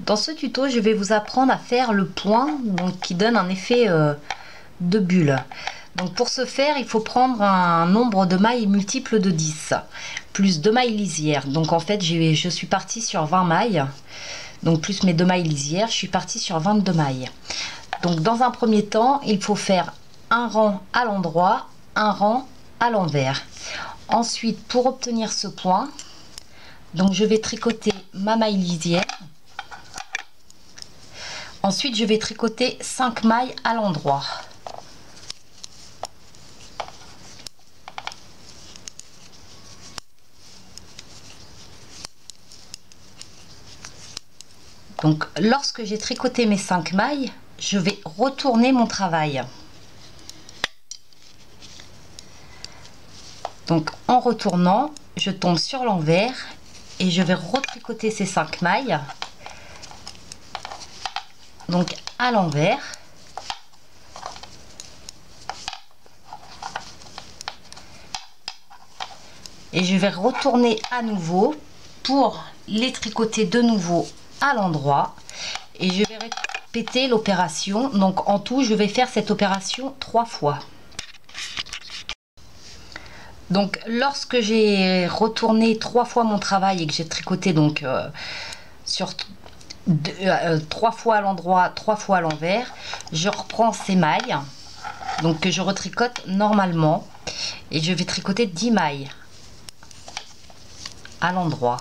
Dans ce tuto, je vais vous apprendre à faire le point, donc qui donne un effet de bulle. Donc pour ce faire, il faut prendre un nombre de mailles multiple de 10, plus 2 mailles lisières. Donc en fait, je suis partie sur 20 mailles, donc plus mes 2 mailles lisières, je suis partie sur 22 mailles. Donc dans un premier temps, il faut faire un rang à l'endroit, un rang à l'envers. Ensuite, pour obtenir ce point, donc je vais tricoter ma maille lisière. Ensuite, je vais tricoter 5 mailles à l'endroit. Donc, lorsque j'ai tricoté mes 5 mailles, je vais retourner mon travail. Donc, en retournant, je tombe sur l'envers et je vais retricoter ces 5 mailles. Donc, à l'envers. Et je vais retourner à nouveau pour les tricoter de nouveau à l'endroit. Et je vais répéter l'opération. Donc, en tout, je vais faire cette opération 3 fois. Donc, lorsque j'ai retourné 3 fois mon travail et que j'ai tricoté donc sur 3 fois à l'endroit, 3 fois à l'envers, je reprends ces mailles, donc que je retricote normalement, et je vais tricoter 10 mailles à l'endroit.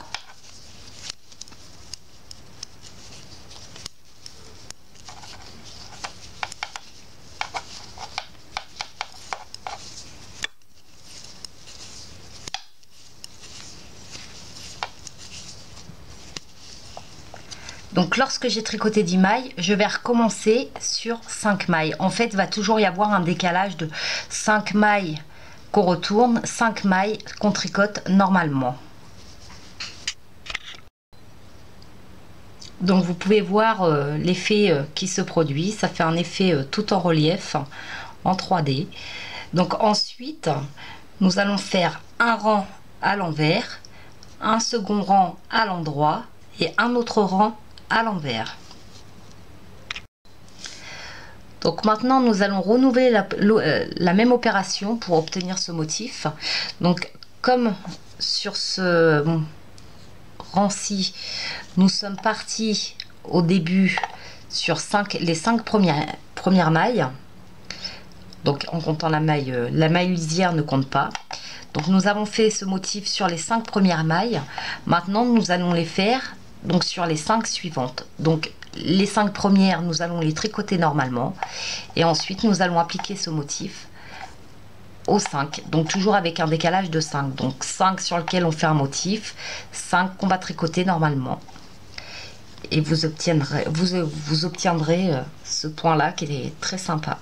Donc lorsque j'ai tricoté 10 mailles, je vais recommencer sur 5 mailles. En fait, il va toujours y avoir un décalage de 5 mailles qu'on retourne, 5 mailles qu'on tricote normalement. Donc vous pouvez voir l'effet qui se produit. Ça fait un effet tout en relief, en 3D. Donc ensuite, nous allons faire un rang à l'envers, un second rang à l'endroit et un autre rang à l'envers. Donc maintenant nous allons renouveler la même opération pour obtenir ce motif. Donc comme sur ce rang-ci, nous sommes partis au début sur les 5 premières mailles. Donc en comptant la maille lisière ne compte pas. Donc nous avons fait ce motif sur les 5 premières mailles. Maintenant nous allons les faire donc sur les 5 suivantes. Donc les 5 premières, nous allons les tricoter normalement et ensuite nous allons appliquer ce motif aux 5, donc toujours avec un décalage de 5. Donc 5 sur lequel on fait un motif, 5 qu'on va tricoter normalement, et vous obtiendrez ce point là qui est très sympa.